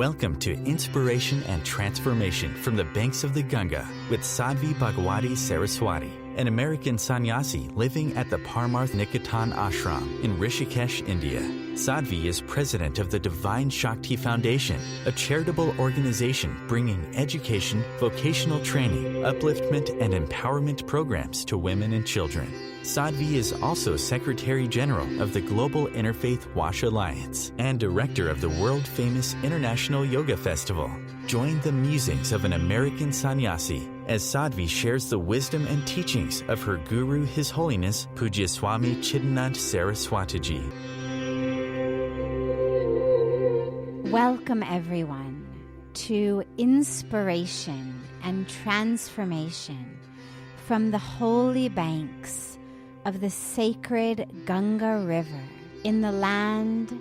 Welcome to Inspiration and Transformation from the Banks of the Ganga with Sadhvi Bhagawati Saraswati, an American sannyasi living at the Parmarth Niketan ashram in Rishikesh, India. Sadhvi is president of the Divine Shakti Foundation, a charitable organization bringing education, vocational training, upliftment, and empowerment programs to women and children. Sadhvi is also Secretary General of the Global Interfaith Wash Alliance and Director of the world-famous International Yoga Festival. Join the musings of an American sannyasi as Sadhvi shares the wisdom and teachings of her guru, His Holiness Pujya Swami Chidanand Saraswatiji. Welcome, everyone, to Inspiration and Transformation from the holy banks of the sacred Ganga River in the land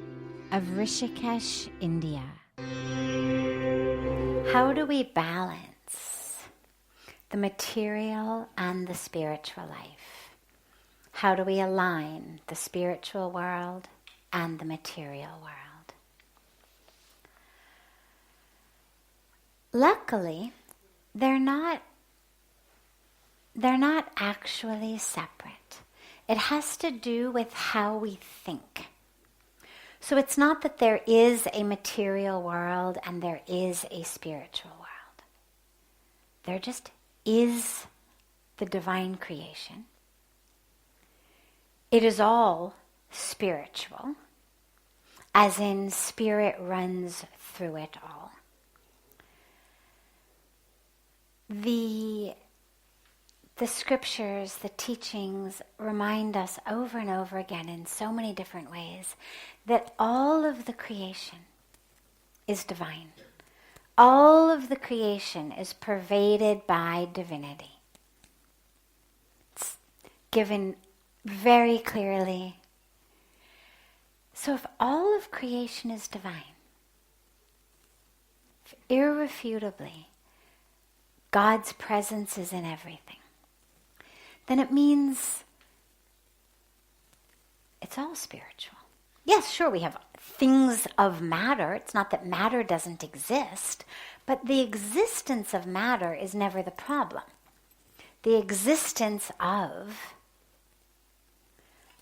of Rishikesh, India. How do we balance the material and the spiritual life? How do we align the spiritual world and the material world? Luckily, they're not actually separate. It has to do with how we think. So it's not that there is a material world and there is a spiritual world. There just is the divine creation. It is all spiritual, as in spirit runs through it all. The scriptures, the teachings remind us over and over again in so many different ways that all of the creation is divine. All of the creation is pervaded by divinity. It's given very clearly. So if all of creation is divine, if irrefutably God's presence is in everything, then it means it's all spiritual. Yes, sure, we have things of matter. It's not that matter doesn't exist, but the existence of matter is never the problem. The existence of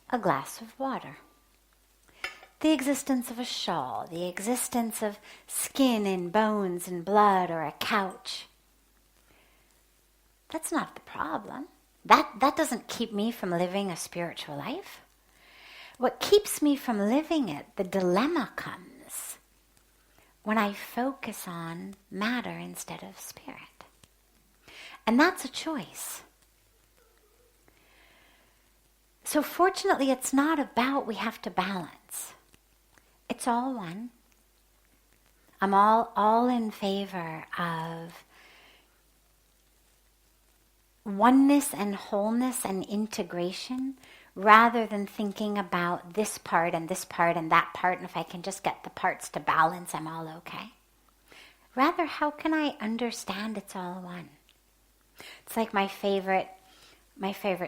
a glass of water, the existence of a shawl, the existence of skin and bones and blood or a couch, that's not the problem. That doesn't keep me from living a spiritual life. What keeps me from living it, the dilemma comes when I focus on matter instead of spirit. And that's a choice. So fortunately, it's not about we have to balance. It's all one. I'm all in favor of oneness and wholeness and integration, rather than thinking about this part and that part, and if I can just get the parts to balance, I'm all okay. Rather, how can I understand it's all one? It's like my favorite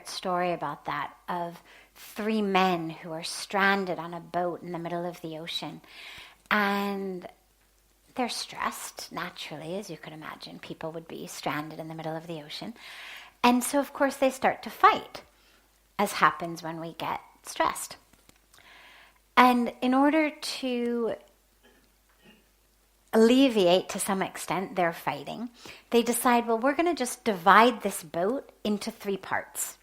story about that, of 3 men who are stranded on a boat in the middle of the ocean. And they're stressed, naturally, as you could imagine. People would be stranded in the middle of the ocean. And so, of course, they start to fight, as happens when we get stressed. And in order to alleviate, to some extent, their fighting, they decide, well, we're going to just divide this boat into 3 parts.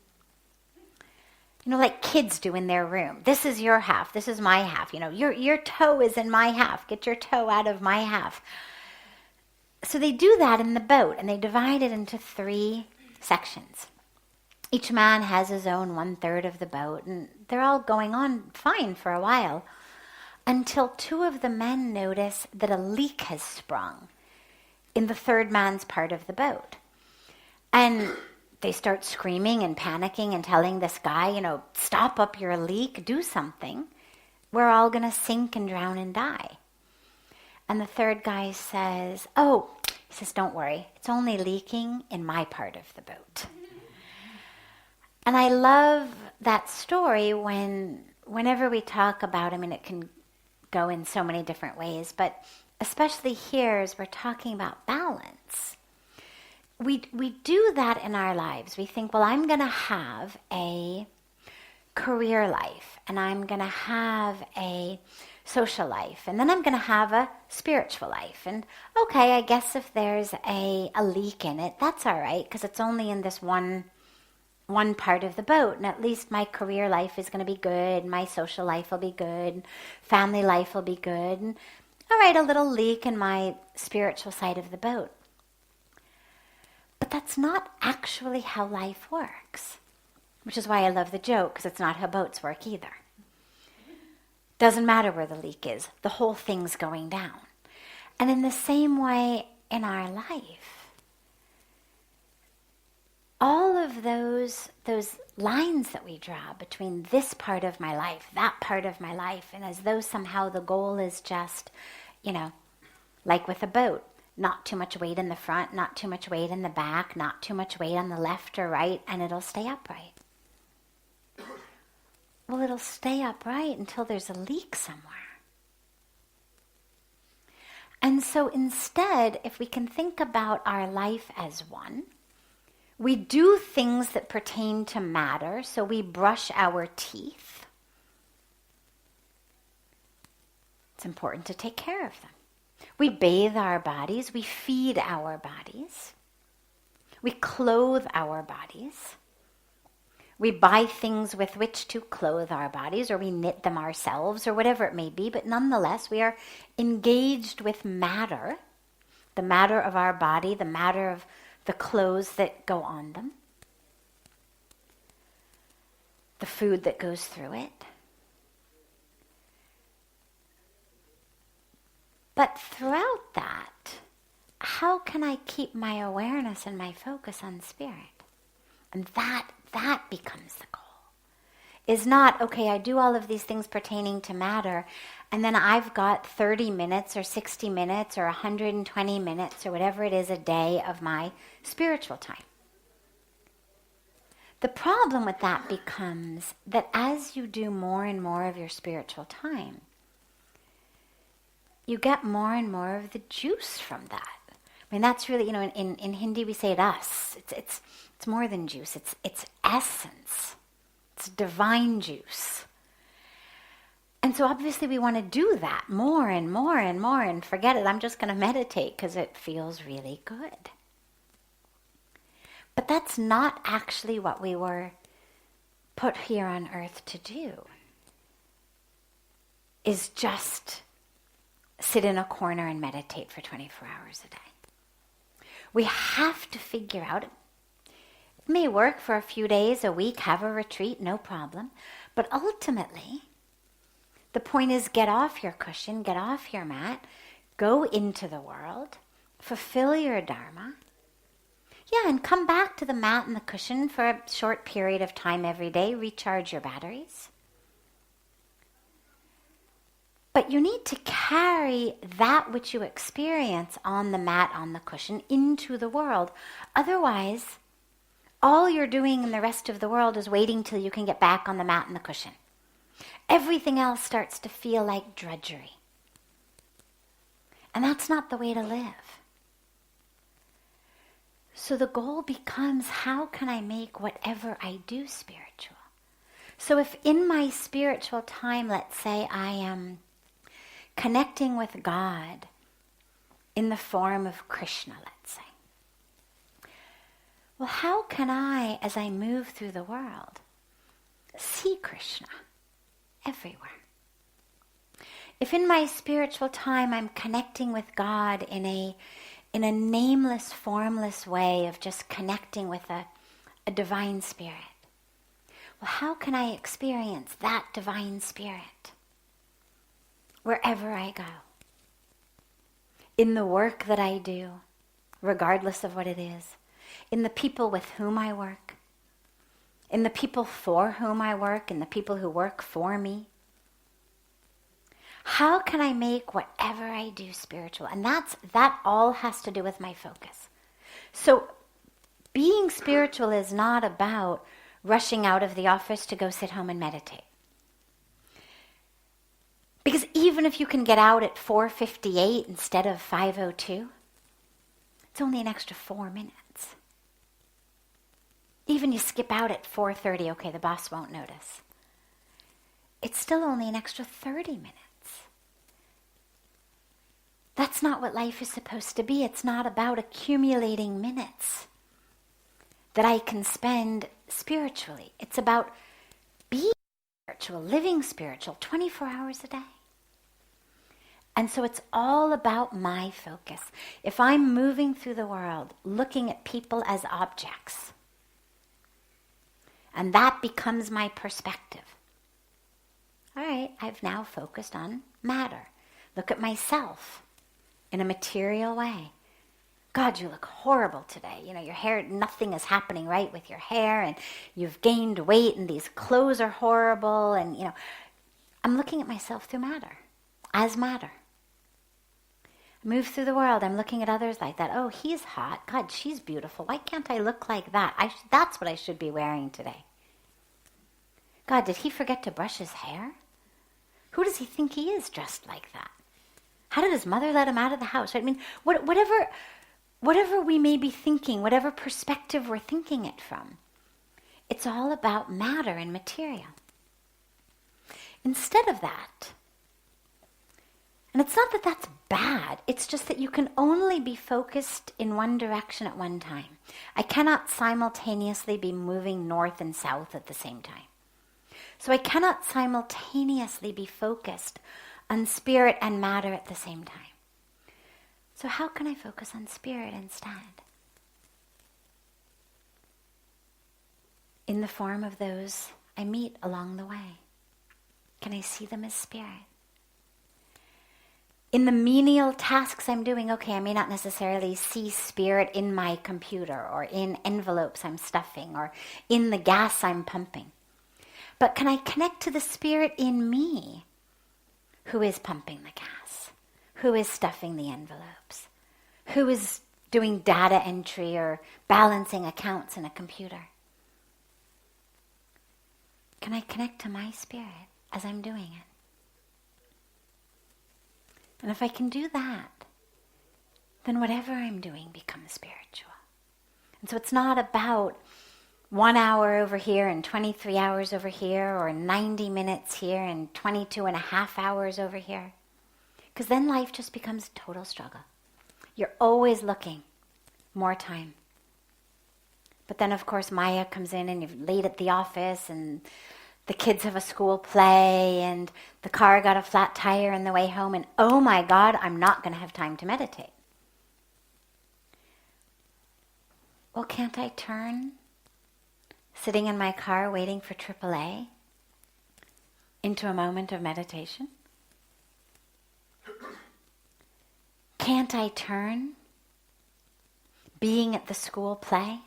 You know, like kids do in their room. This is your half, this is my half. You know, your toe is in my half. Get your toe out of my half. So they do that in the boat, and they divide it into 3 sections. Each man has his own 1/3 of the boat, and they're all going on fine for a while, until 2 of the men notice that a leak has sprung in the 3rd man's part of the boat. And they start screaming and panicking and telling this guy, you know, stop up your leak, do something. We're all going to sink and drown and die. And the 3rd guy says, he says, don't worry, it's only leaking in my part of the boat. And I love that story whenever we talk about, I mean, it can go in so many different ways, but especially here as we're talking about balance, we do that in our lives. We think, well, I'm going to have a career life, and I'm going to have a social life, and then I'm going to have a spiritual life. And okay, I guess if there's a leak in it, that's all right, because it's only in this one part of the boat, and at least my career life is going to be good, my social life will be good, family life will be good, and all right, a little leak in my spiritual side of the boat. But that's not actually how life works, which is why I love the joke, because it's not how boats work either. Doesn't matter where the leak is, the whole thing's going down. And in the same way in our life, all of those lines that we draw between this part of my life, that part of my life, and as though somehow the goal is just, like with a boat, not too much weight in the front, not too much weight in the back, not too much weight on the left or right, and it'll stay upright. Well, it'll stay upright until there's a leak somewhere. And so instead, if we can think about our life as one, we do things that pertain to matter. So we brush our teeth. It's important to take care of them. We bathe our bodies. We feed our bodies. We clothe our bodies. We buy things with which to clothe our bodies, or we knit them ourselves, or whatever it may be. But nonetheless, we are engaged with matter, the matter of our body, the matter of the clothes that go on them, the food that goes through it. But throughout that, how can I keep my awareness and my focus on spirit? And that becomes the goal. Is not, okay, I do all of these things pertaining to matter, and then I've got 30 minutes or 60 minutes or 120 minutes or whatever it is a day of my spiritual time. The problem with that becomes that as you do more and more of your spiritual time, you get more and more of the juice from that. I mean, that's really, in Hindi we say ras. It's more than juice. It's essence. It's divine juice. And so obviously we want to do that more and more and more, and forget it. I'm just going to meditate because it feels really good. But that's not actually what we were put here on earth to do, is just sit in a corner and meditate for 24 hours a day. We have to figure out, it may work for a few days, a week, have a retreat, no problem. But ultimately, the point is get off your cushion, get off your mat, go into the world, fulfill your dharma. Yeah, and come back to the mat and the cushion for a short period of time every day, recharge your batteries. But you need to carry that which you experience on the mat, on the cushion, into the world. Otherwise, all you're doing in the rest of the world is waiting till you can get back on the mat and the cushion. Everything else starts to feel like drudgery. And that's not the way to live. So the goal becomes, how can I make whatever I do spiritual? So if in my spiritual time, let's say I am connecting with God in the form of Krishna, let's say. Well, how can I, as I move through the world, see Krishna everywhere? If in my spiritual time I'm connecting with God in a nameless, formless way of just connecting with a divine spirit, well, how can I experience that divine spirit wherever I go? In the work that I do, regardless of what it is. In the people with whom I work. In the people for whom I work. In the people who work for me. How can I make whatever I do spiritual? And that all has to do with my focus. So being spiritual is not about rushing out of the office to go sit home and meditate. Because Because even if you can get out at 4:58 instead of 5:02, it's only an extra 4 minutes. Even you skip out at 4:30, okay, the boss won't notice. It's still only an extra 30 minutes. That's not what life is supposed to be. It's not about accumulating minutes that I can spend spiritually. It's about being spiritual, living spiritual, 24 hours a day. And so it's all about my focus. If I'm moving through the world looking at people as objects, and that becomes my perspective, all right, I've now focused on matter. Look at myself in a material way. God, you look horrible today. You know, your hair, nothing is happening right with your hair, and you've gained weight, and these clothes are horrible, and, you know, I'm looking at myself through matter, as matter. I move through the world, I'm looking at others like that. Oh, he's hot. God, she's beautiful. Why can't I look like that? That's what I should be wearing today. God, did he forget to brush his hair? Who does he think he is dressed like that? How did his mother let him out of the house? I mean, whatever we may be thinking, whatever perspective we're thinking it from, it's all about matter and material. Instead of that, and it's not that that's bad, it's just that you can only be focused in one direction at one time. I cannot simultaneously be moving north and south at the same time. So I cannot simultaneously be focused on spirit and matter at the same time. So how can I focus on spirit instead? In the form of those I meet along the way. Can I see them as spirit? In the menial tasks I'm doing, okay, I may not necessarily see spirit in my computer or in envelopes I'm stuffing or in the gas I'm pumping. But can I connect to the spirit in me who is pumping the gas, who is stuffing the envelopes, who is doing data entry or balancing accounts in a computer? Can I connect to my spirit as I'm doing it? And if I can do that, then whatever I'm doing becomes spiritual. And so it's not about 1 hour over here and 23 hours over here, or 90 minutes here and 22 and a half hours over here. Because then life just becomes a total struggle. You're always looking, more time. But then, of course, Maya comes in and you're late at the office and the kids have a school play and the car got a flat tire on the way home, and oh my God, I'm not going to have time to meditate. Well, can't I turn sitting in my car waiting for AAA into a moment of meditation? Can't I turn being at the school play,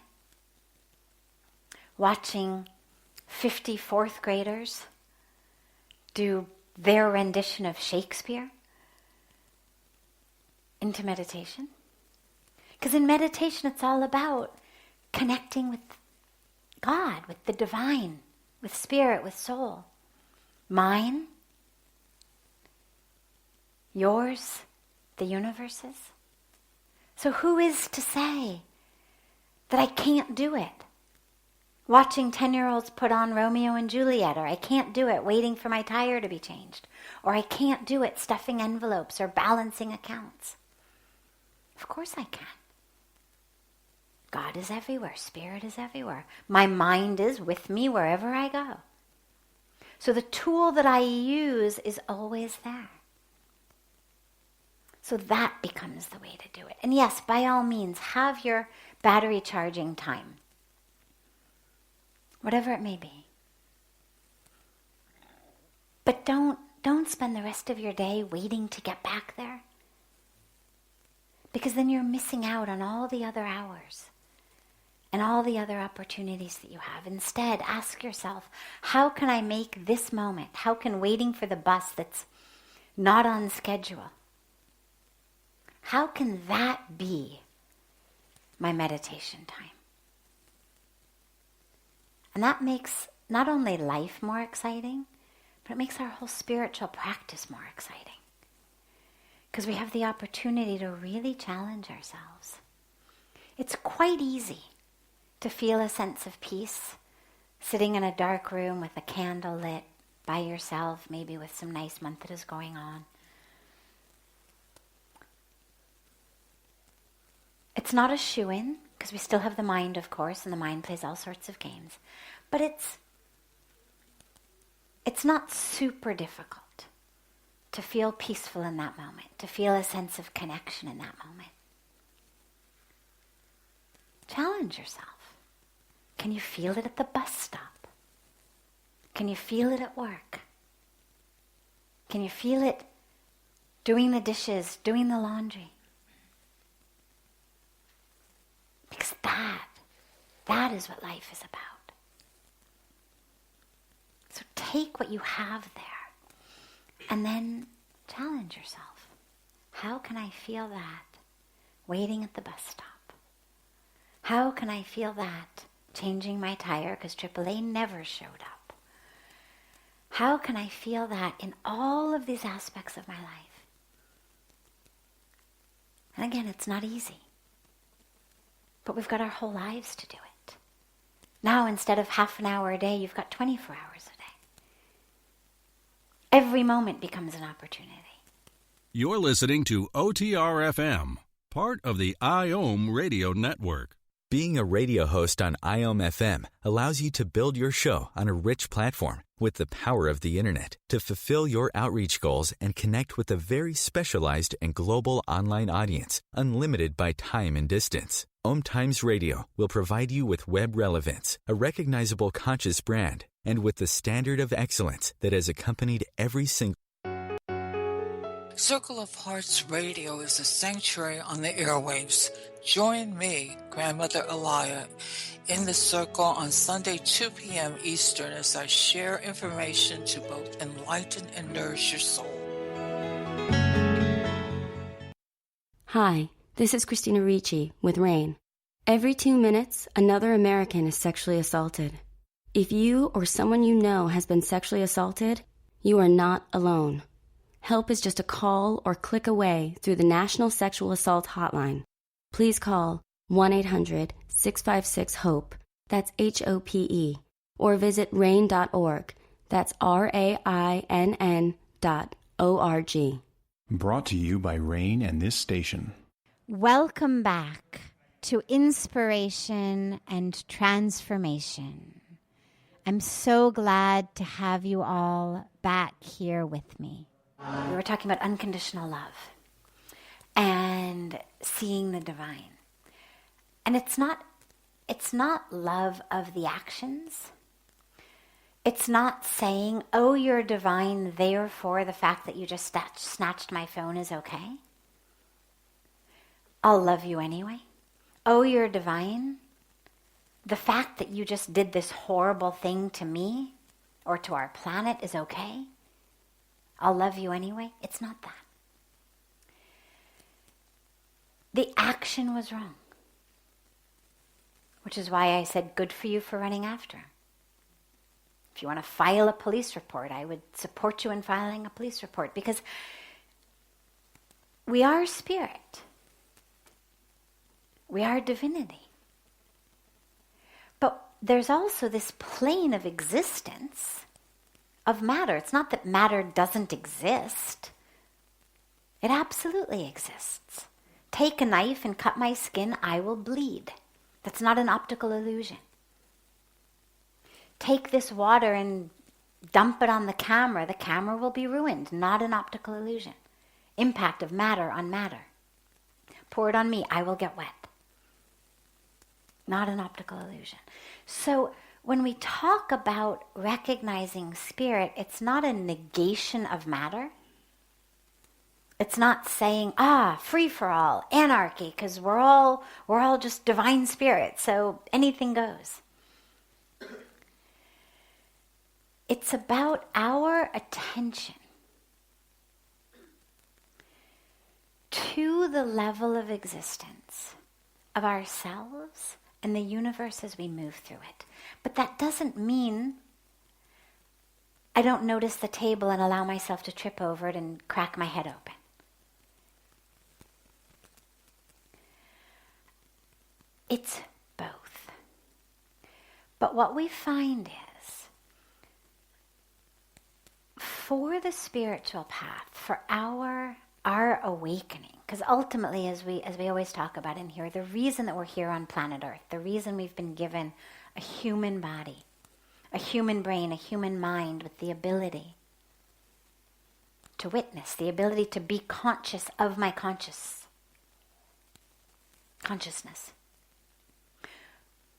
watching 50 fourth graders do their rendition of Shakespeare, into meditation? Because in meditation it's all about connecting with God, with the divine, with spirit, with soul. Mine, yours, the universe's. So who is to say that I can't do it? Watching 10-year-olds put on Romeo and Juliet, or I can't do it waiting for my tire to be changed, or I can't do it stuffing envelopes or balancing accounts. Of course I can. God is everywhere. Spirit is everywhere. My mind is with me wherever I go. So the tool that I use is always there. So that becomes the way to do it. And yes, by all means, have your battery charging time. Whatever it may be. But don't spend the rest of your day waiting to get back there. Because then you're missing out on all the other hours and all the other opportunities that you have. Instead, ask yourself, how can I make this moment, how can waiting for the bus that's not on schedule, how can that be my meditation time? And that makes not only life more exciting, but it makes our whole spiritual practice more exciting. Because we have the opportunity to really challenge ourselves. It's quite easy to feel a sense of peace, sitting in a dark room with a candle lit by yourself, maybe with some nice mantras going on. It's not a shoo-in, because we still have the mind, of course, and the mind plays all sorts of games. But it's not super difficult to feel peaceful in that moment, to feel a sense of connection in that moment. Challenge yourself. Can you feel it at the bus stop? Can you feel it at work? Can you feel it doing the dishes, doing the laundry? Because that is what life is about. So take what you have there and then challenge yourself. How can I feel that waiting at the bus stop? How can I feel that changing my tire because AAA never showed up? How can I feel that in all of these aspects of my life? And again, it's not easy. But we've got our whole lives to do it. Now, instead of half an hour a day, you've got 24 hours a day. Every moment becomes an opportunity. You're listening to OTR-FM, part of the IOM radio network. Being a radio host on IOM FM allows you to build your show on a rich platform with the power of the internet to fulfill your outreach goals and connect with a very specialized and global online audience, unlimited by time and distance. OMTimes Radio will provide you with web relevance, a recognizable conscious brand, and with the standard of excellence that has accompanied every single Circle of Hearts Radio is a sanctuary on the airwaves. Join me, Grandmother Alaya, in the circle on Sunday, 2 p.m. Eastern as I share information to both enlighten and nourish your soul. Hi, this is Christina Ricci with RAIN. Every 2 minutes, another American is sexually assaulted. If you or someone you know has been sexually assaulted, you are not alone. Help is just a call or click away through the National Sexual Assault Hotline. Please call 1-800-656-HOPE, that's HOPE, or visit RAIN.org, that's RAINN.org. Brought to you by RAIN and this station. Welcome back to Inspiration and Transformation. I'm so glad to have you all back here with me. We were talking about unconditional love and seeing the divine. And it's not love of the actions. It's not saying, oh, you're divine, therefore the fact that you just snatched my phone is okay. I'll love you anyway. Oh, you're divine. The fact that you just did this horrible thing to me or to our planet is okay. I'll love you anyway. It's not that. The action was wrong. Which is why I said good for you for running after him. If you want to file a police report, I would support you in filing a police report because we are spirit. We are divinity. But there's also this plane of existence of matter. It's not that matter doesn't exist. It absolutely exists. Take a knife and cut my skin, I will bleed. That's not an optical illusion. Take this water and dump it on the camera will be ruined, not an optical illusion. Impact of matter on matter. Pour it on me, I will get wet. Not an optical illusion. So when we talk about recognizing spirit, it's not a negation of matter. It's not saying, free for all, anarchy, because we're all just divine spirit, so anything goes. It's about our attention to the level of existence of ourselves and the universe as we move through it. But that doesn't mean I don't notice the table and allow myself to trip over it and crack my head open. It's both. But what we find is, for the spiritual path, for our awakening, because ultimately, as we always talk about in here, the reason that we're here on planet Earth, the reason we've been given a human body, a human brain, a human mind with the ability to witness, the ability to be conscious of my consciousness.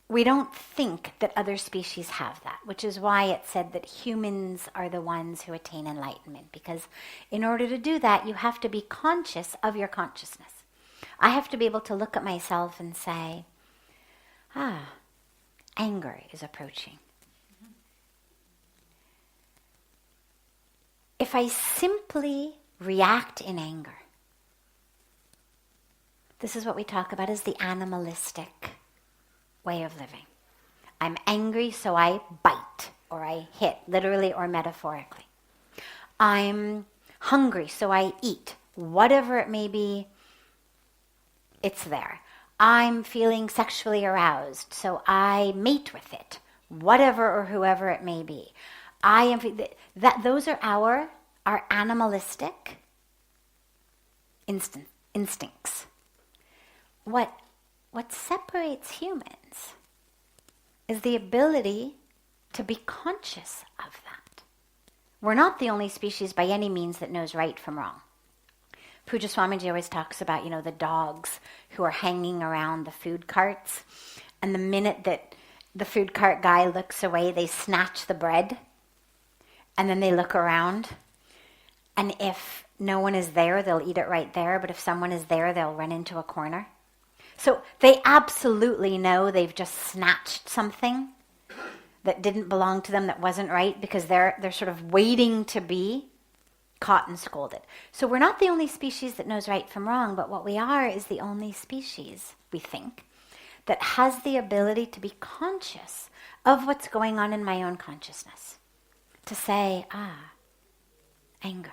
We don't think that other species have that, which is why it said that humans are the ones who attain enlightenment, because in order to do that, you have to be conscious of your consciousness. I have to be able to look at myself and say, anger is approaching. If I simply react in anger, this is what we talk about as the animalistic way of living. I'm angry, so I bite or I hit, literally or metaphorically. I'm hungry, so I eat. Whatever it may be, it's there. I'm feeling sexually aroused, so I mate with it. Whatever or whoever it may be. Those are our animalistic instincts. What separates humans is the ability to be conscious of that. We're not the only species by any means that knows right from wrong. Puja Swamiji always talks about, the dogs who are hanging around the food carts, and the minute that the food cart guy looks away, they snatch the bread, and then they look around, and if no one is there, they'll eat it right there, but if someone is there, they'll run into a corner. So they absolutely know they've just snatched something that didn't belong to them, that wasn't right, because they're sort of waiting to be caught and scolded. So we're not the only species that knows right from wrong, but what we are is the only species, we think, that has the ability to be conscious of what's going on in my own consciousness. To say, anger.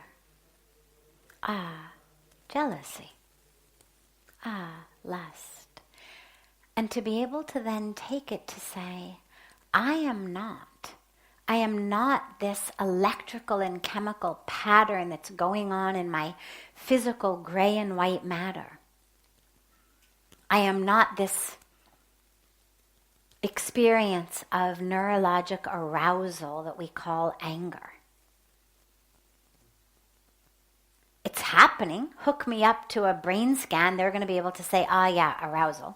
Jealousy. Lust. And to be able to then take it to say, I am not this electrical and chemical pattern that's going on in my physical gray and white matter. I am not this experience of neurologic arousal that we call anger. It's happening. Hook me up to a brain scan, they're going to be able to say, arousal,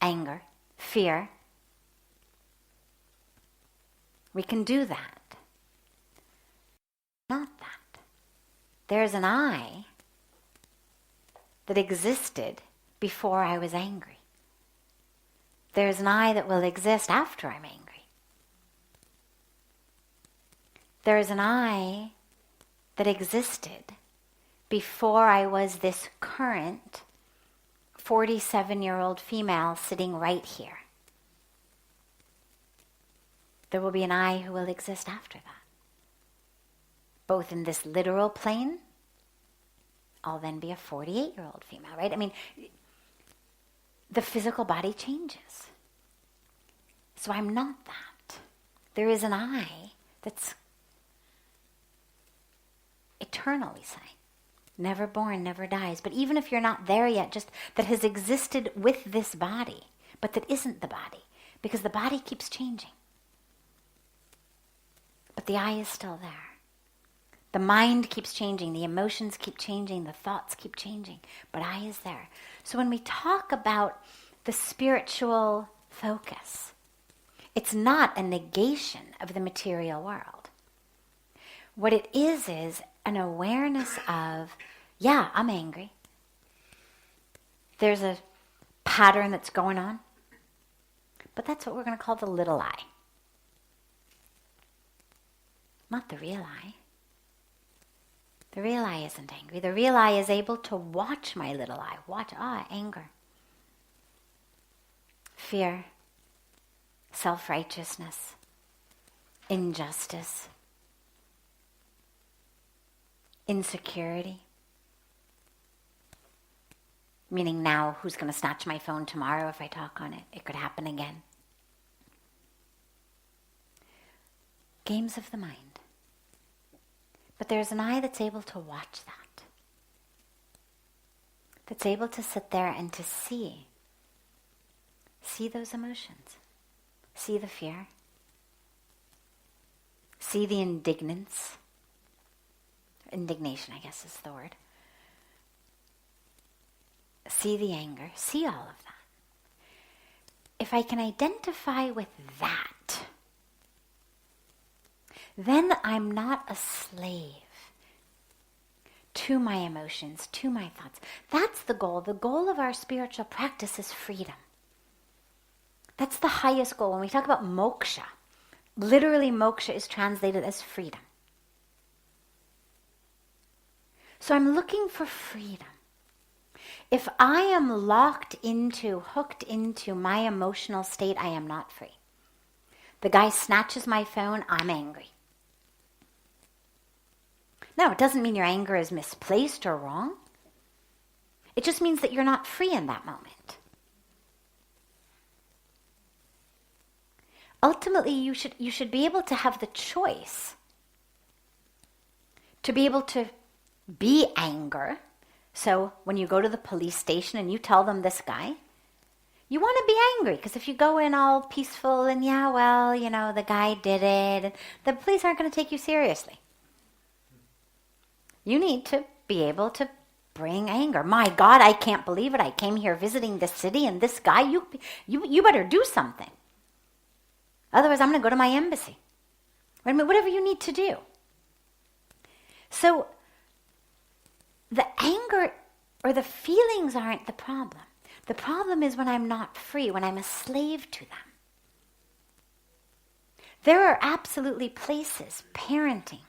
anger, fear. We can do that. Not that. There's an I that existed before I was angry. There's an I that will exist after I'm angry. There's an I that existed before I was this current 47-year-old female sitting right here. There will be an I who will exist after that. Both in this literal plane, I'll then be a 48-year-old female, right? I mean, the physical body changes. So I'm not that. There is an I that's eternally sane. Never born, never dies. But even if you're not there yet, just that has existed with this body, but that isn't the body, because the body keeps changing. But the I is still there. The mind keeps changing, the emotions keep changing, the thoughts keep changing, but I is there. So when we talk about the spiritual focus, it's not a negation of the material world. What it is an awareness of, I'm angry. There's a pattern that's going on, but that's what we're going to call the little I. Not the real I. The real I isn't angry. The real I is able to watch my little I. Watch, anger. Fear. Self-righteousness. Injustice. insecurity, meaning now who's going to snatch my phone tomorrow if I talk on it? It could happen again. Games of the mind. But there's an eye that's able to watch that. That's able to sit there and to see those emotions. See the fear. See the indignance. Indignation, I guess is the word. See the anger. See all of that. If I can identify with that, then I'm not a slave to my emotions, to my thoughts. That's the goal. The goal of our spiritual practice is freedom. That's the highest goal. When we talk about moksha, literally moksha is translated as freedom. So I'm looking for freedom. If I am hooked into my emotional state, I am not free. The guy snatches my phone, I'm angry. No, it doesn't mean your anger is misplaced or wrong. It just means that you're not free in that moment. Ultimately, you should be able to have the choice to be able to be anger. So when you go to the police station and you tell them this guy, you want to be angry, because if you go in all peaceful and the guy did it, and the police aren't going to take you seriously. You need to be able to bring anger. My God, I can't believe it. I came here visiting this city, and this guy, you better do something. Otherwise, I'm going to go to my embassy. Whatever you need to do. So the anger or the feelings aren't the problem. The problem is when I'm not free, when I'm a slave to them. There are absolutely places, parenting,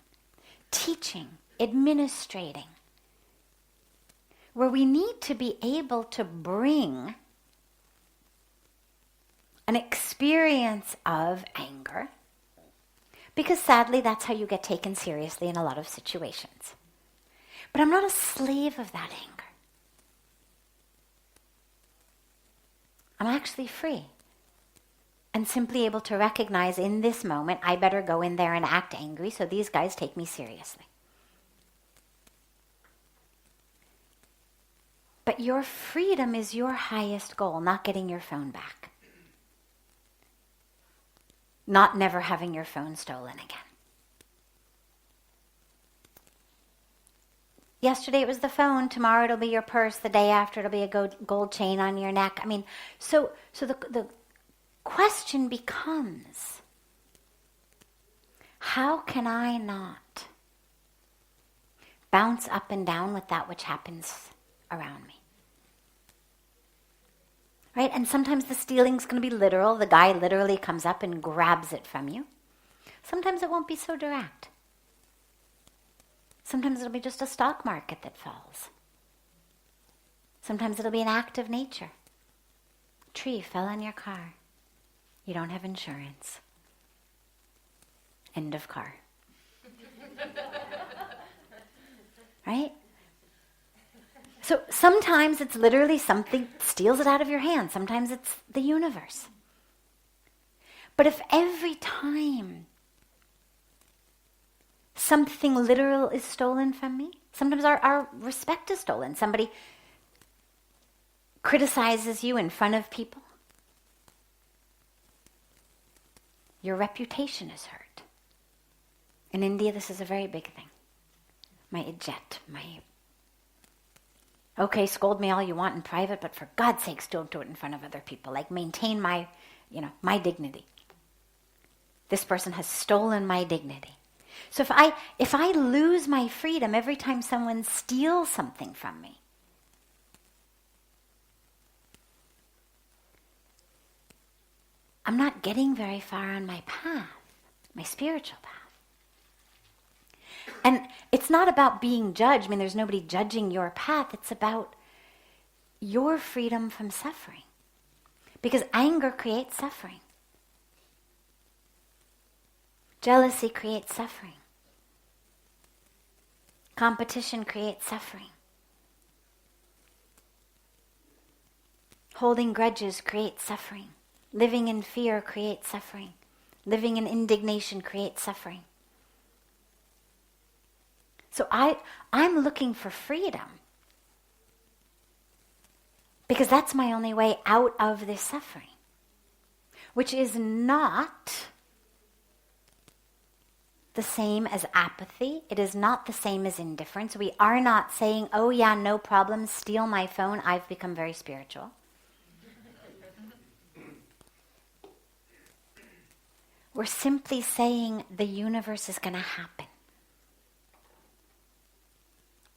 teaching, administrating, where we need to be able to bring an experience of anger, because sadly that's how you get taken seriously in a lot of situations. But I'm not a slave of that anger. I'm actually free and simply able to recognize in this moment, I better go in there and act angry so these guys take me seriously. But your freedom is your highest goal, not getting your phone back. Not never having your phone stolen again. Yesterday it was the phone, tomorrow it'll be your purse, the day after it'll be a gold chain on your neck. So the question becomes, how can I not bounce up and down with that which happens around me? Right? And sometimes the stealing's going to be literal. The guy literally comes up and grabs it from you. Sometimes it won't be so direct. Sometimes it'll be just a stock market that falls. Sometimes it'll be an act of nature. A tree fell on your car. You don't have insurance. End of car. Right? So sometimes it's literally something steals it out of your hand. Sometimes it's the universe. But if every time something literal is stolen from me, sometimes our respect is stolen. Somebody criticizes you in front of people. Your reputation is hurt. In India, this is a very big thing. Okay, scold me all you want in private, but for God's sakes, don't do it in front of other people. Like, maintain my dignity. This person has stolen my dignity. So if I lose my freedom every time someone steals something from me, I'm not getting very far on my path, my spiritual path. And it's not about being judged. There's nobody judging your path. It's about your freedom from suffering. Because anger creates suffering. Jealousy creates suffering. Competition creates suffering. Holding grudges creates suffering. Living in fear creates suffering. Living in indignation creates suffering. So I'm looking for freedom, because that's my only way out of this suffering, which is not the same as apathy. It is not the same as indifference. We are not saying, oh yeah, no problem, steal my phone, I've become very spiritual. We're simply saying the universe is going to happen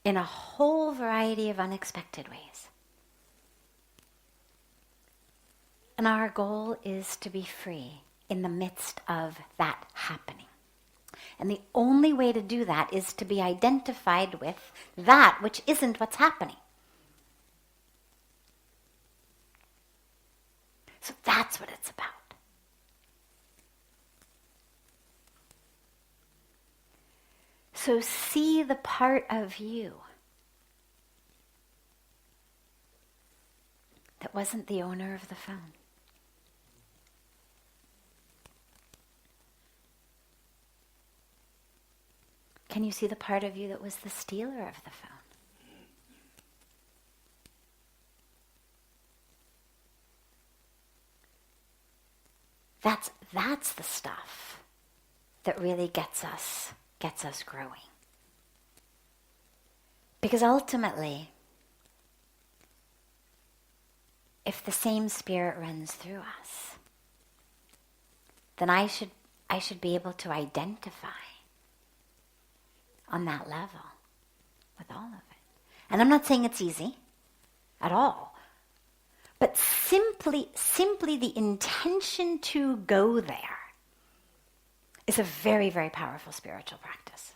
in a whole variety of unexpected ways. And our goal is to be free in the midst of that happening. And the only way to do that is to be identified with that which isn't what's happening. So that's what it's about. So see the part of you that wasn't the owner of the phone. Can you see the part of you that was the stealer of the phone? That's the stuff that really gets us growing. Because ultimately, if the same spirit runs through us, then I should be able to identify on that level with all of it. And I'm not saying it's easy at all, but simply the intention to go there is a very, very powerful spiritual practice.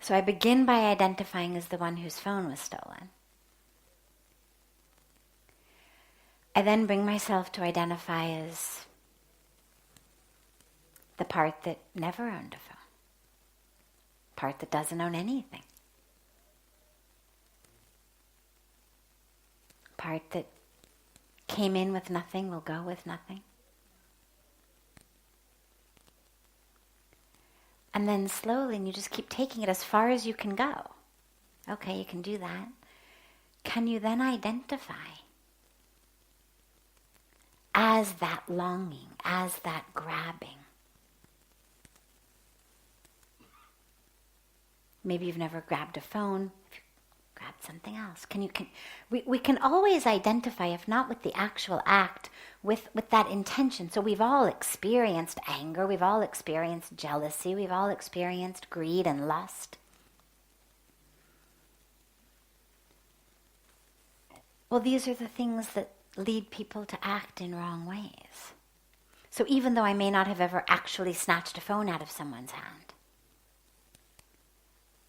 So I begin by identifying as the one whose phone was stolen. I then bring myself to identify as the part that never owned a phone, part that doesn't own anything, part that came in with nothing, will go with nothing. And then slowly, and you just keep taking it as far as you can go. Okay, you can do that. Can you then identify as that longing, as that grabbing? Maybe you've never grabbed a phone. Grab something else. We can always identify, if not with the actual act, with that intention. So we've all experienced anger, we've all experienced jealousy, we've all experienced greed and lust. Well, these are the things that lead people to act in wrong ways. So even though I may not have ever actually snatched a phone out of someone's hand,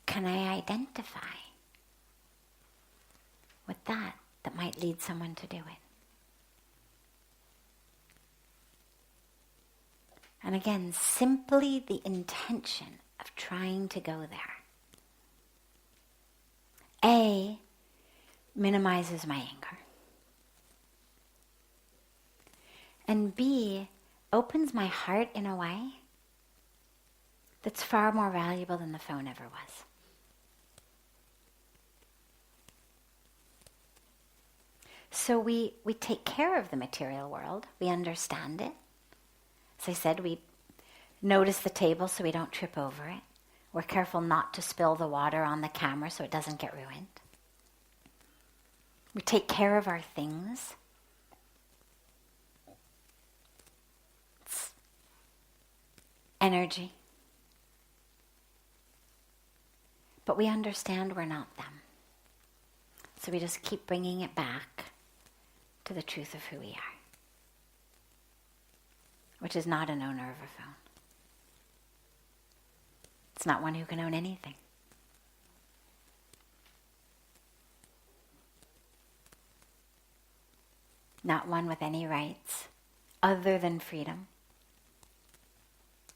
can I identify with that might lead someone to do it? And again, simply the intention of trying to go there. A, minimizes my anger. And B, opens my heart in a way that's far more valuable than the phone ever was. So we take care of the material world. We understand it. As I said, we notice the table so we don't trip over it. We're careful not to spill the water on the camera so it doesn't get ruined. We take care of our things. It's energy. But we understand we're not them. So we just keep bringing it back to the truth of who we are, which is not an owner of a phone. It's not one who can own anything. Not one with any rights other than freedom.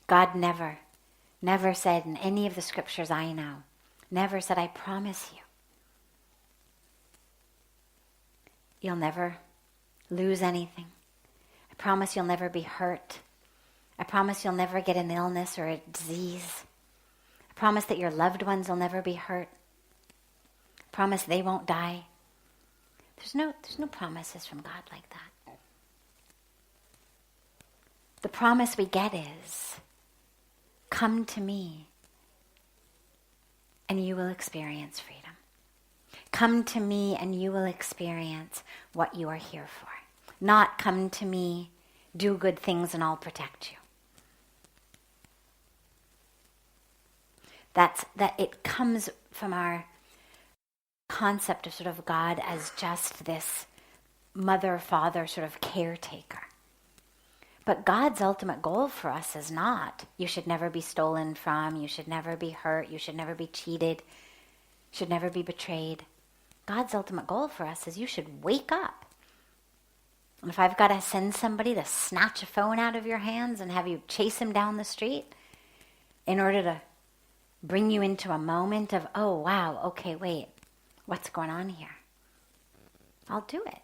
God never Never said in any of the scriptures I know, never said, I promise you, you'll never lose anything. I promise you'll never be hurt. I promise you'll never get an illness or a disease. I promise that your loved ones will never be hurt. I promise they won't die. There's no promises from God like that. The promise we get is, come to me and you will experience freedom. Come to me and you will experience what you are here for. Not come to me, do good things and I'll protect you. That it comes from our concept of sort of God as just this mother, father sort of caretaker. But God's ultimate goal for us is not, you should never be stolen from, you should never be hurt, you should never be cheated, you should never be betrayed. God's ultimate goal for us is you should wake up. And if I've got to send somebody to snatch a phone out of your hands and have you chase him down the street in order to bring you into a moment of, oh, wow, okay, wait, what's going on here? I'll do it.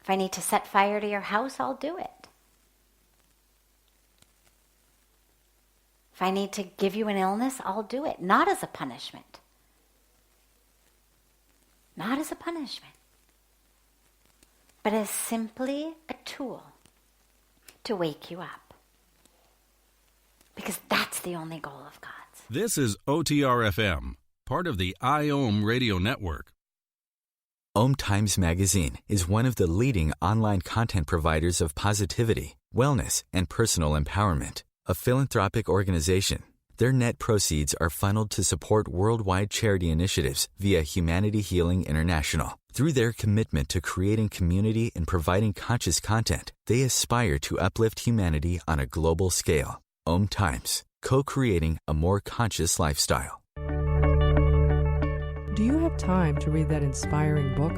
If I need to set fire to your house, I'll do it. If I need to give you an illness, I'll do it. Not as a punishment. Not as a punishment. But as simply a tool to wake you up. Because that's the only goal of God's. This is OTR-FM, part of the IOM radio network. OMTimes magazine is one of the leading online content providers of positivity, wellness, and personal empowerment. A philanthropic organization, their net proceeds are funneled to support worldwide charity initiatives via Humanity Healing International. Through their commitment to creating community and providing conscious content, they aspire to uplift humanity on a global scale. OMTimes, co-creating a more conscious lifestyle. Do you have time to read that inspiring book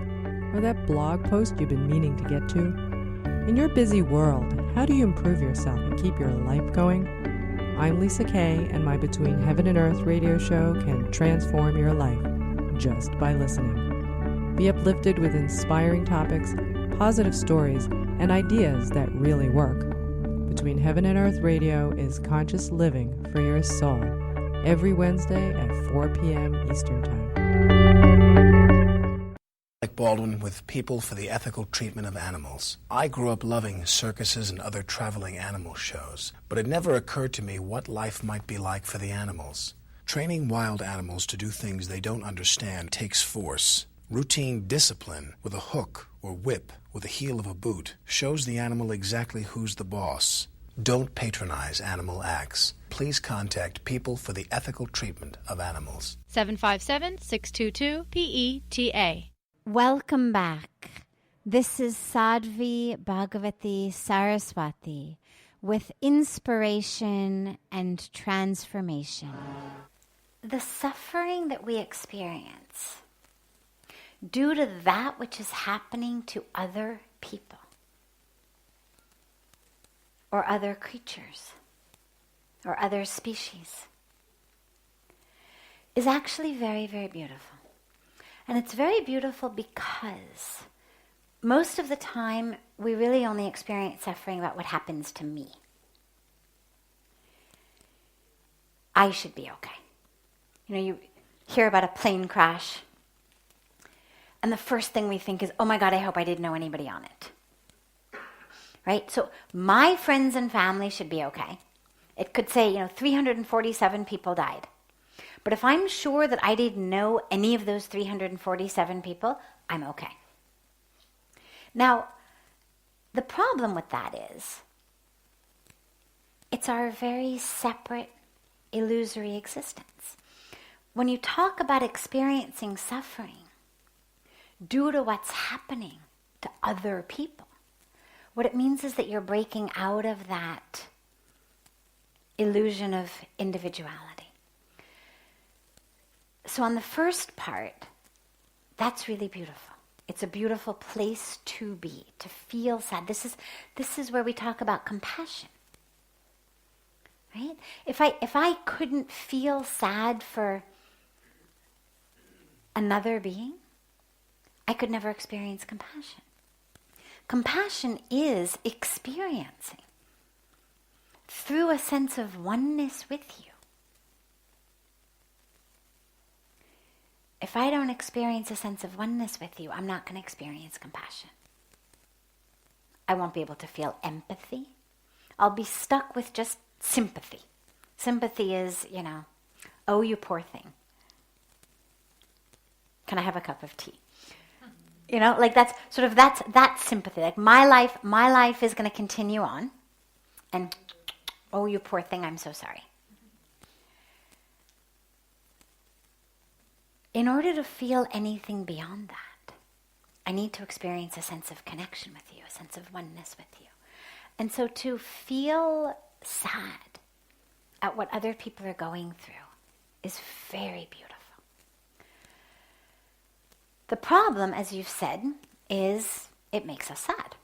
or that blog post you've been meaning to get to? In your busy world, how do you improve yourself and keep your life going? I'm Lisa Kay, and my Between Heaven and Earth radio show can transform your life just by listening. Be uplifted with inspiring topics, positive stories, and ideas that really work. Between Heaven and Earth radio is conscious living for your soul, every Wednesday at 4 p.m. Eastern Time. Baldwin with People for the Ethical Treatment of Animals. I grew up loving circuses and other traveling animal shows, but it never occurred to me what life might be like for the animals. Training wild animals to do things they don't understand takes force. Routine discipline with a hook or whip with the heel of a boot shows the animal exactly who's the boss. Don't patronize animal acts. Please contact People for the Ethical Treatment of Animals. 757-622-PETA. Welcome back. This is Sadhvi Bhagawati Saraswati with inspiration and transformation. The suffering that we experience due to that which is happening to other people or other creatures or other species is actually very, very beautiful. And it's very beautiful because most of the time we really only experience suffering about what happens to me. I should be okay. You hear about a plane crash, and the first thing we think is, oh my God, I hope I didn't know anybody on it. Right? So my friends and family should be okay. It could say, 347 people died. But if I'm sure that I didn't know any of those 347 people, I'm okay. Now, the problem with that is, it's our very separate, illusory existence. When you talk about experiencing suffering due to what's happening to other people, what it means is that you're breaking out of that illusion of individuality. So on the first part, that's really beautiful. It's a beautiful place to be, to feel sad. This is where we talk about compassion. right? If I couldn't feel sad for another being, I could never experience compassion. Compassion is experiencing through a sense of oneness with you. If I don't experience a sense of oneness with you, I'm not going to experience compassion. I won't be able to feel empathy. I'll be stuck with just sympathy. Sympathy is, oh, you poor thing. Can I have a cup of tea? That's sympathy. Like my life is going to continue on. And, oh, you poor thing, I'm so sorry. In order to feel anything beyond that, I need to experience a sense of connection with you, a sense of oneness with you. And so to feel sad at what other people are going through is very beautiful. The problem, as you've said, is it makes us sad.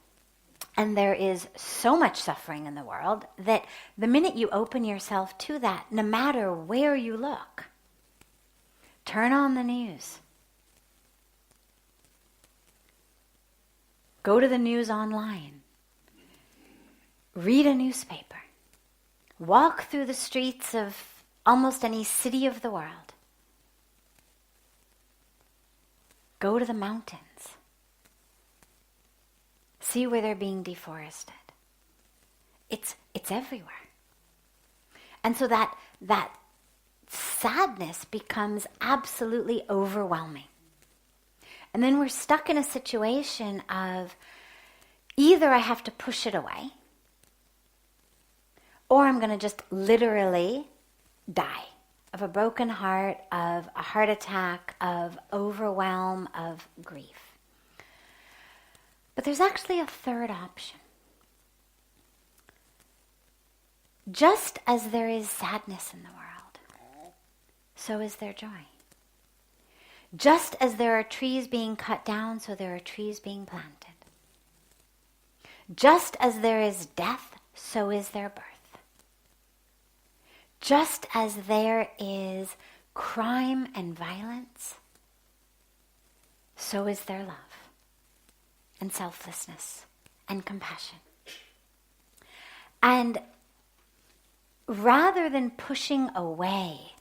And there is so much suffering in the world that the minute you open yourself to that, no matter where you look, turn on the news, go to the news online, read a newspaper, walk through the streets of almost any city of the world, go to the mountains, see where they're being deforested. It's everywhere. And so that sadness becomes absolutely overwhelming. And then we're stuck in a situation of either I have to push it away, or I'm going to just literally die of a broken heart, of a heart attack, of overwhelm, of grief. But there's actually a third option. Just as there is sadness in the world, so is there joy. Just as there are trees being cut down, so there are trees being planted. Just as there is death, so is there birth. Just as there is crime and violence, so is there love and selflessness and compassion. And rather than pushing away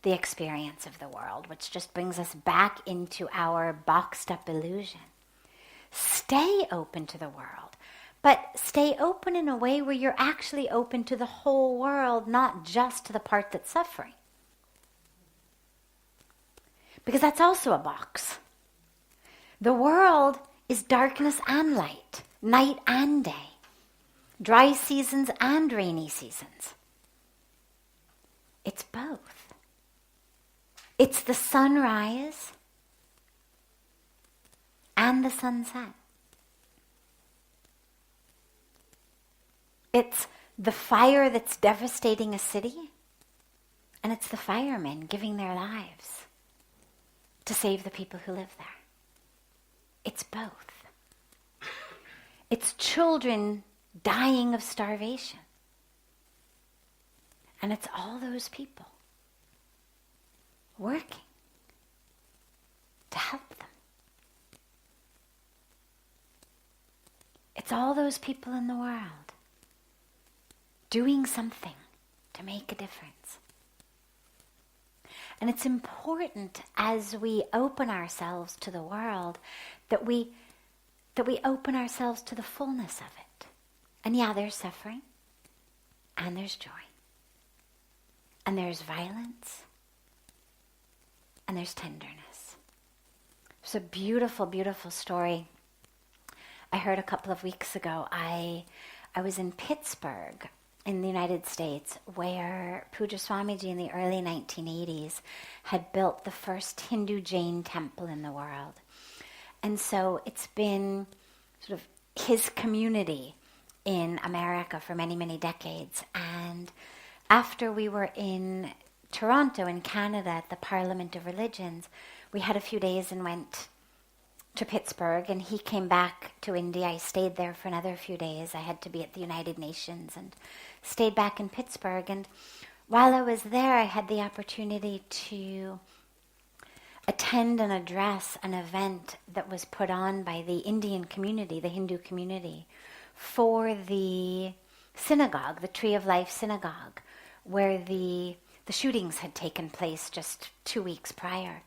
the experience of the world, which just brings us back into our boxed up illusion, stay open to the world. But stay open in a way where you're actually open to the whole world, not just to the part that's suffering. Because that's also a box. The world is darkness and light, night and day, dry seasons and rainy seasons. It's both. It's the sunrise and the sunset. It's the fire that's devastating a city, and it's the firemen giving their lives to save the people who live there. It's both. It's children dying of starvation. And it's all those people working to help them. It's all those people in the world doing something to make a difference. And it's important as we open ourselves to the world that we open ourselves to the fullness of it. And yeah, there's suffering, and there's joy, and there's violence, and there's tenderness. It's a beautiful, beautiful story I heard a couple of weeks ago. I was in Pittsburgh in the United States, where Pujya Swamiji in the early 1980s had built the first Hindu Jain temple in the world. And so it's been sort of his community in America for many, many decades. And after we were in Toronto in Canada at the Parliament of Religions, we had a few days and went to Pittsburgh, and he came back to India. I stayed there for another few days. I had to be at the United Nations and stayed back in Pittsburgh. And while I was there, I had the opportunity to attend and address an event that was put on by the Indian community, the Hindu community, for the synagogue, the Tree of Life synagogue, where the shootings had taken place just 2 weeks prior.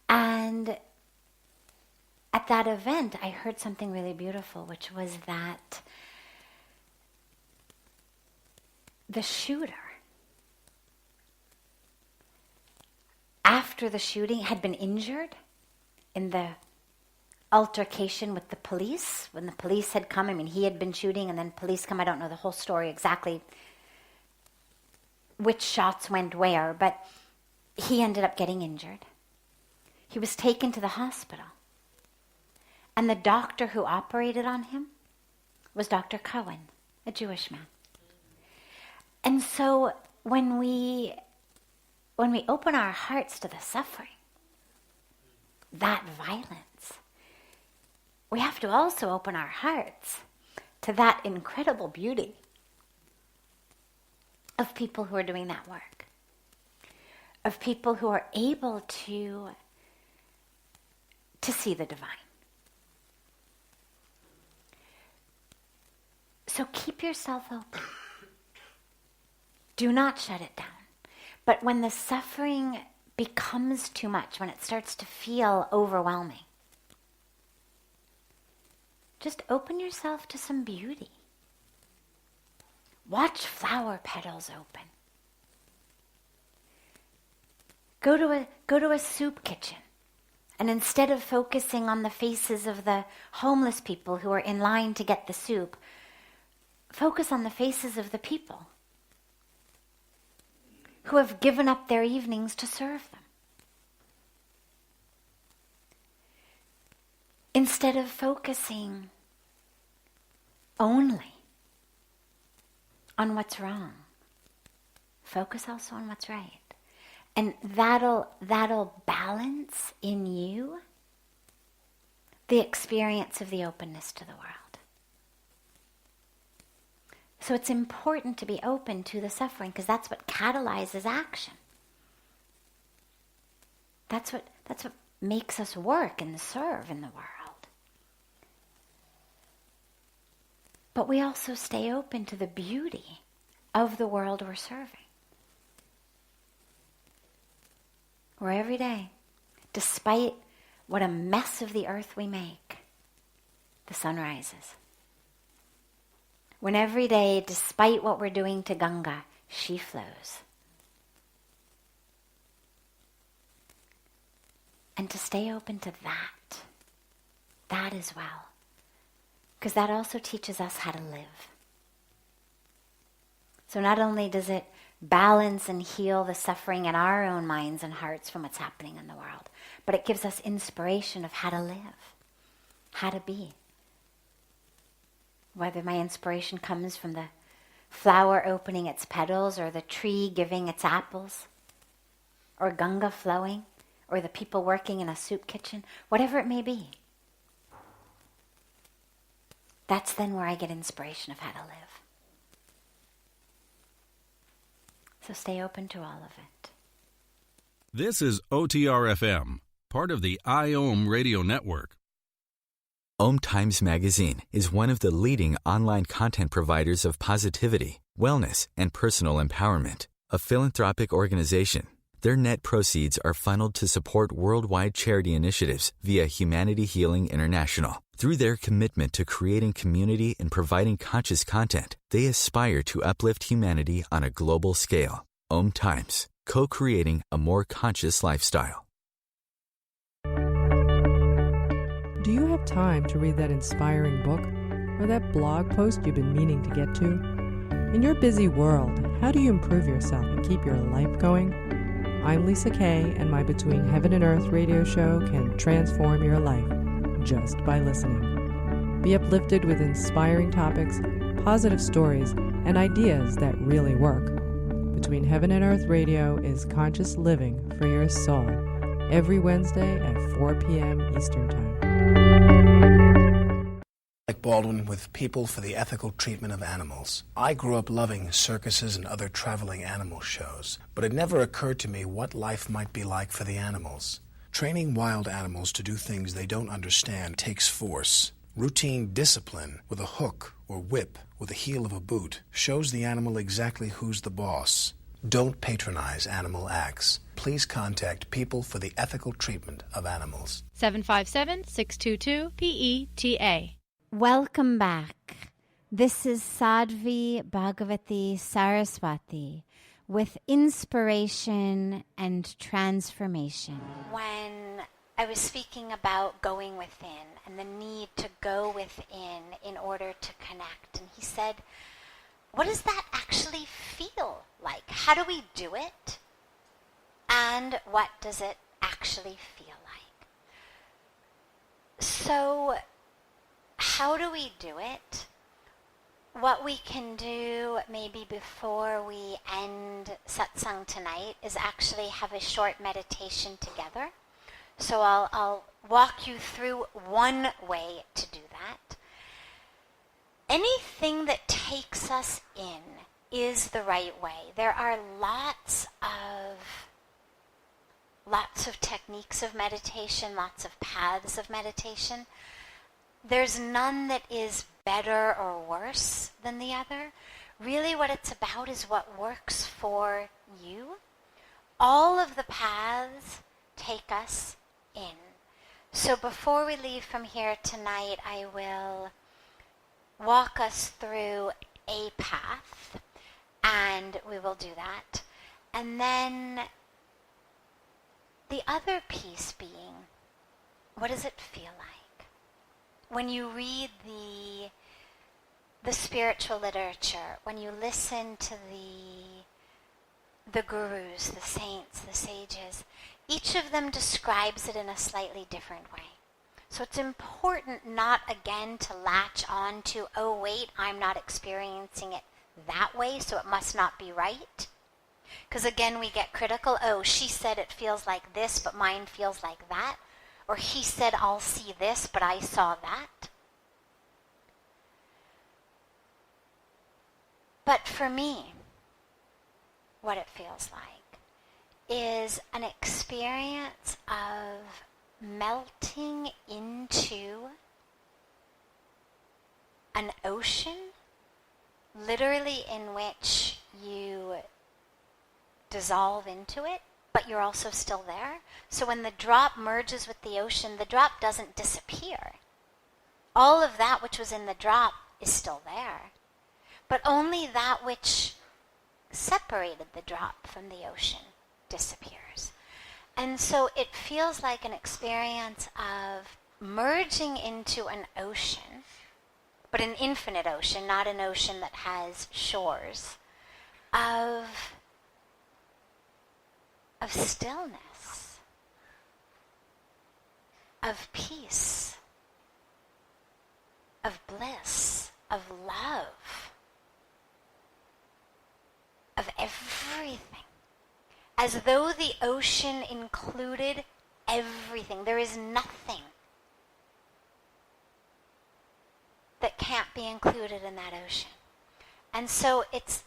And at that event, I heard something really beautiful, which was that the shooter, after the shooting, had been injured in the altercation with the police. When the police had come, he had been shooting and then police come. I don't know the whole story exactly, which shots went where, but he ended up getting injured. He was taken to the hospital. And the doctor who operated on him was Dr. Cohen, a Jewish man. And so when we open our hearts to the suffering, that violence, we have to also open our hearts to that incredible beauty of people who are doing that work, of people who are able to see the divine. So keep yourself open. Do not shut it down. But when the suffering becomes too much, when it starts to feel overwhelming, just open yourself to some beauty. Watch flower petals open. Go to a soup kitchen, and instead of focusing on the faces of the homeless people who are in line to get the soup, focus on the faces of the people who have given up their evenings to serve them. Instead of focusing only on what's wrong, focus also on what's right. And that'll balance in you the experience of the openness to the world. So it's important to be open to the suffering, because that's what catalyzes action. That's what makes us work and serve in the world. But we also stay open to the beauty of the world we're serving. Where every day, despite what a mess of the earth we make, the sun rises. When every day, despite what we're doing to Ganga, she flows. And to stay open to that as well. Because that also teaches us how to live. So not only does it balance and heal the suffering in our own minds and hearts from what's happening in the world, but it gives us inspiration of how to live, how to be. Whether my inspiration comes from the flower opening its petals, or the tree giving its apples, or Ganga flowing, or the people working in a soup kitchen, whatever it may be. That's then where I get inspiration of how to live. So stay open to all of it. This is OTR-FM, part of the IOM radio network. OMTimes magazine is one of the leading online content providers of positivity, wellness, and personal empowerment. A philanthropic organization, their net proceeds are funneled to support worldwide charity initiatives via Humanity Healing International. Through their commitment to creating community and providing conscious content, they aspire to uplift humanity on a global scale. OMTimes, co-creating a more conscious lifestyle. Do you have time to read that inspiring book or that blog post you've been meaning to get to? In your busy world, how do you improve yourself and keep your life going? I'm Lisa Kay, and my Between Heaven and Earth radio show can transform your life just by listening. Be uplifted with inspiring topics, positive stories, and ideas that really work. Between Heaven and Earth radio is conscious living for your soul, every Wednesday at 4 p.m. Eastern Time. Like Alec Baldwin with People for the Ethical Treatment of Animals. I grew up loving circuses and other traveling animal shows, but it never occurred to me what life might be like for the animals. Training wild animals to do things they don't understand takes force. Routine discipline with a hook or whip with the heel of a boot shows the animal exactly who's the boss. Don't patronize animal acts. Please contact People for the Ethical Treatment of Animals. 757-622-PETA. Welcome back. This is Sadhvi Bhagawati Saraswati with Inspiration and Transformation. When I was speaking about going within and the need to go within in order to connect, and he said, what does that actually feel like? How do we do it? And what does it actually feel like? So, how do we do it? What we can do maybe before we end Satsang tonight is actually have a short meditation together. So I'll walk you through one way to do that. Anything that takes us in is the right way. There are lots of techniques of meditation, lots of paths of meditation. There's none that is better or worse than the other. Really what it's about is what works for you. All of the paths take us in. So before we leave from here tonight, I will walk us through a path, and we will do that. And then the other piece being, what does it feel like? When you read the spiritual literature, when you listen to the gurus, the saints, the sages, each of them describes it in a slightly different way. So it's important not, again, to latch on to, oh, wait, I'm not experiencing it that way, so it must not be right. Because, again, we get critical. Oh, she said it feels like this, but mine feels like that. Or he said, I'll see this, but I saw that. But for me, what it feels like is an experience of melting into an ocean, literally in which you dissolve into it, but you're also still there. So when the drop merges with the ocean, the drop doesn't disappear. All of that which was in the drop is still there, but only that which separated the drop from the ocean disappears. And so it feels like an experience of merging into an ocean, but an infinite ocean, not an ocean that has shores, of stillness, of peace, of bliss, of love, of everything. As though the ocean included everything. There is nothing that can't be included in that ocean. And so it's,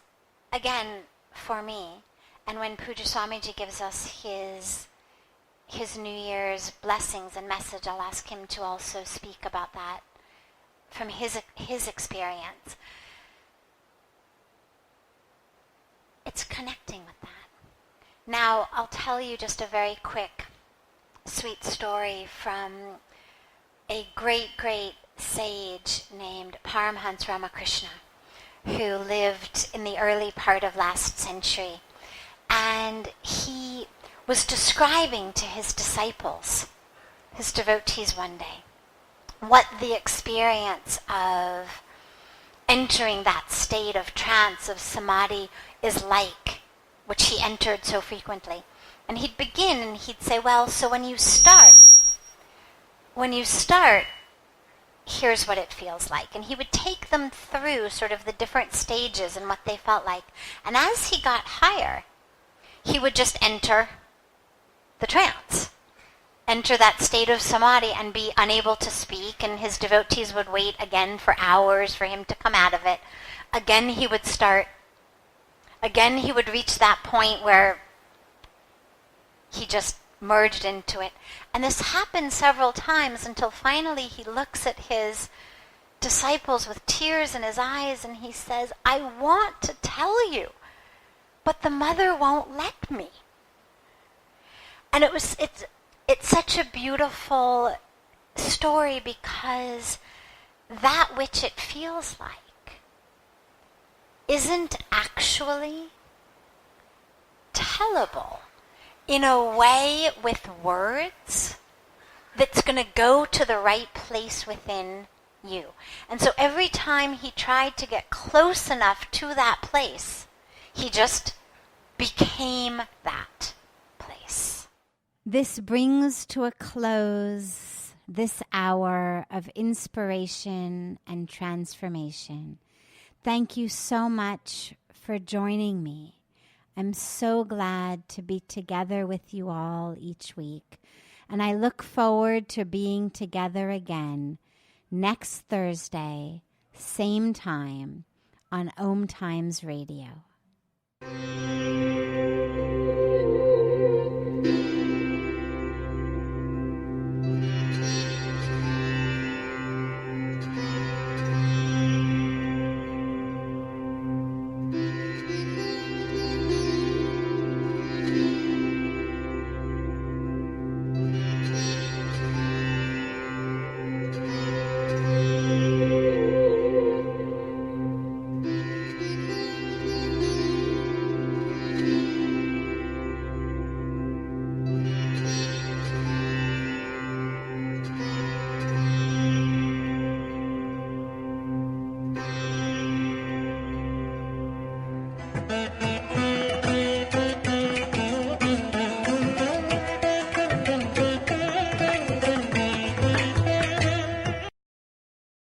again, for me, and when Pujya Swamiji gives us his New Year's blessings and message, I'll ask him to also speak about that from his experience. It's connecting with that. Now, I'll tell you just a very quick, sweet story from a great, great sage named Parmarth Ramakrishna, who lived in the early part of last century. And he was describing to his disciples, his devotees one day, what the experience of entering that state of trance, of samadhi, is like, which he entered so frequently. And he'd begin and he'd say, well, so when you start, here's what it feels like. And he would take them through sort of the different stages and what they felt like. And as he got higher, he would just enter the trance. enter that state of samadhi and be unable to speak, and his devotees would wait again for hours for him to come out of it. Again he would reach that point where he just merged into it. And this happened several times until finally he looks at his disciples with tears in his eyes and he says, I want to tell you, but the mother won't let me. And it's such a beautiful story because that which it feels like isn't actually tellable in a way with words that's going to go to the right place within you. And so every time he tried to get close enough to that place, he just became that place. This brings to a close this hour of inspiration and transformation. Thank you so much for joining me. I'm so glad to be together with you all each week, and I look forward to being together again next Thursday, same time, on OMTimes Radio.